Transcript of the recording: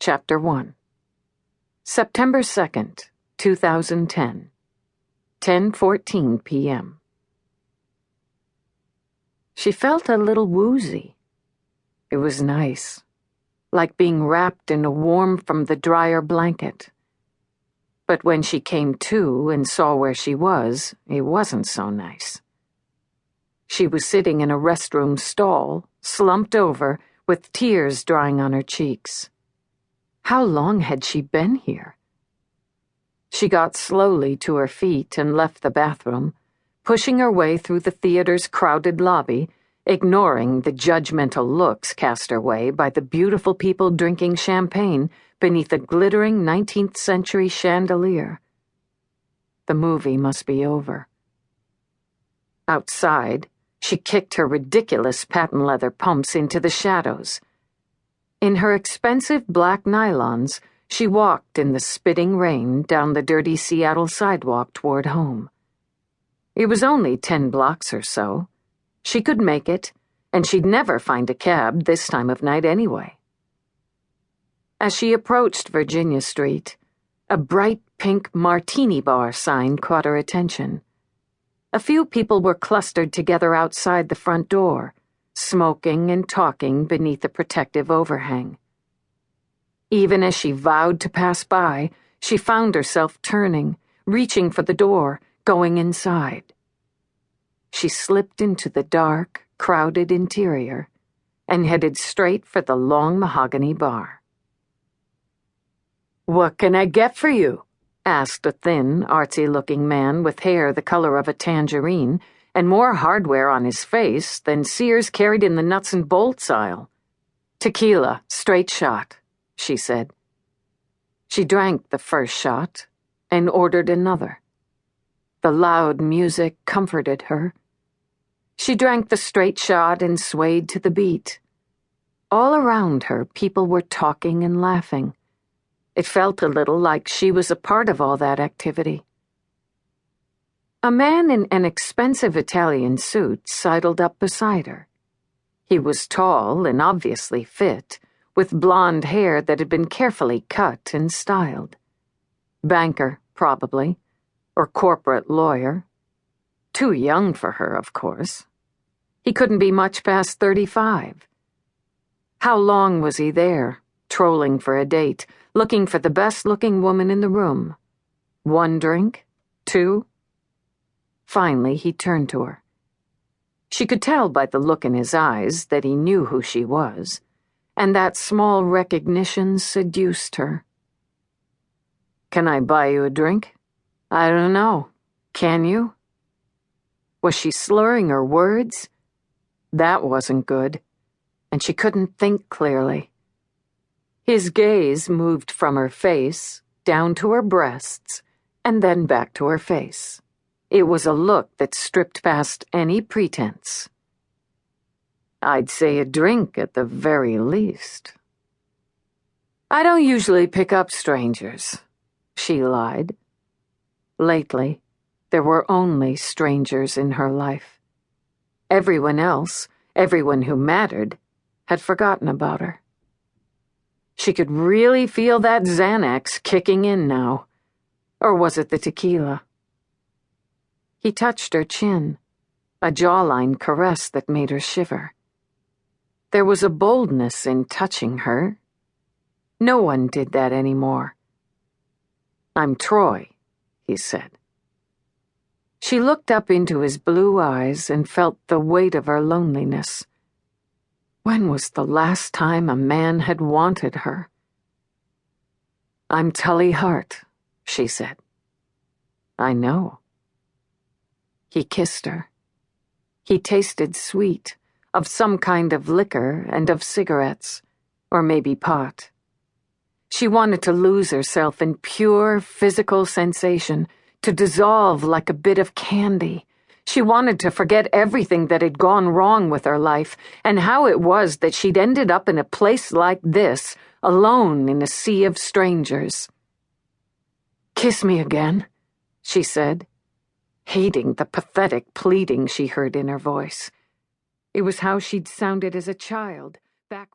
Chapter 1. September 2nd, 2010, 10:14 p.m. She felt a little woozy. It was nice, like being wrapped in a warm from the dryer blanket. But when she came to and saw where she was, it wasn't so nice. She was sitting in a restroom stall, slumped over, with tears drying on her cheeks. How long had she been here? She got slowly to her feet and left the bathroom, pushing her way through the theater's crowded lobby, ignoring the judgmental looks cast her way by the beautiful people drinking champagne beneath a glittering 19th century chandelier. The movie must be over. Outside, she kicked her ridiculous patent leather pumps into the shadows. In her expensive black nylons, she walked in the spitting rain down the dirty Seattle sidewalk toward home. It was only 10 blocks or so. She could make it, and she'd never find a cab this time of night anyway. As she approached Virginia Street, a bright pink martini bar sign caught her attention. A few people were clustered together outside the front door, smoking and talking beneath a protective overhang. Even as she vowed to pass by, she found herself turning, reaching for the door, going inside. She slipped into the dark, crowded interior and headed straight for the long mahogany bar. "What can I get for you?" asked a thin, artsy-looking man with hair the color of a tangerine and more hardware on his face than Sears carried in the nuts and bolts aisle. "Tequila, straight shot," she said. She drank the first shot and ordered another. The loud music comforted her. She drank the straight shot and swayed to the beat. All around her, people were talking and laughing. It felt a little like she was a part of all that activity. A man in an expensive Italian suit sidled up beside her. He was tall and obviously fit, with blonde hair that had been carefully cut and styled. Banker, probably, or corporate lawyer. Too young for her, of course. He couldn't be much past 35. How long was he there, trolling for a date, looking for the best-looking woman in the room? 1 drink? 2? Finally, he turned to her. She could tell by the look in his eyes that he knew who she was, and that small recognition seduced her. "Can I buy you a drink?" "I don't know. Can you?" Was she slurring her words? That wasn't good, and she couldn't think clearly. His gaze moved from her face, down to her breasts, and then back to her face. It was a look that stripped past any pretense. "I'd say a drink at the very least." "I don't usually pick up strangers," she lied. Lately, there were only strangers in her life. Everyone else, everyone who mattered, had forgotten about her. She could really feel that Xanax kicking in now. Or was it the tequila? He touched her chin, a jawline caress that made her shiver. There was a boldness in touching her. No one did that anymore. "I'm Troy," he said. She looked up into his blue eyes and felt the weight of her loneliness. When was the last time a man had wanted her? "I'm Tully Hart," she said. "I know." He kissed her. He tasted sweet, of some kind of liquor and of cigarettes, or maybe pot. She wanted to lose herself in pure physical sensation, to dissolve like a bit of candy. She wanted to forget everything that had gone wrong with her life and how it was that she'd ended up in a place like this, alone in a sea of strangers. "Kiss me again," she said, hating the pathetic pleading she heard in her voice. It was how she'd sounded as a child, back when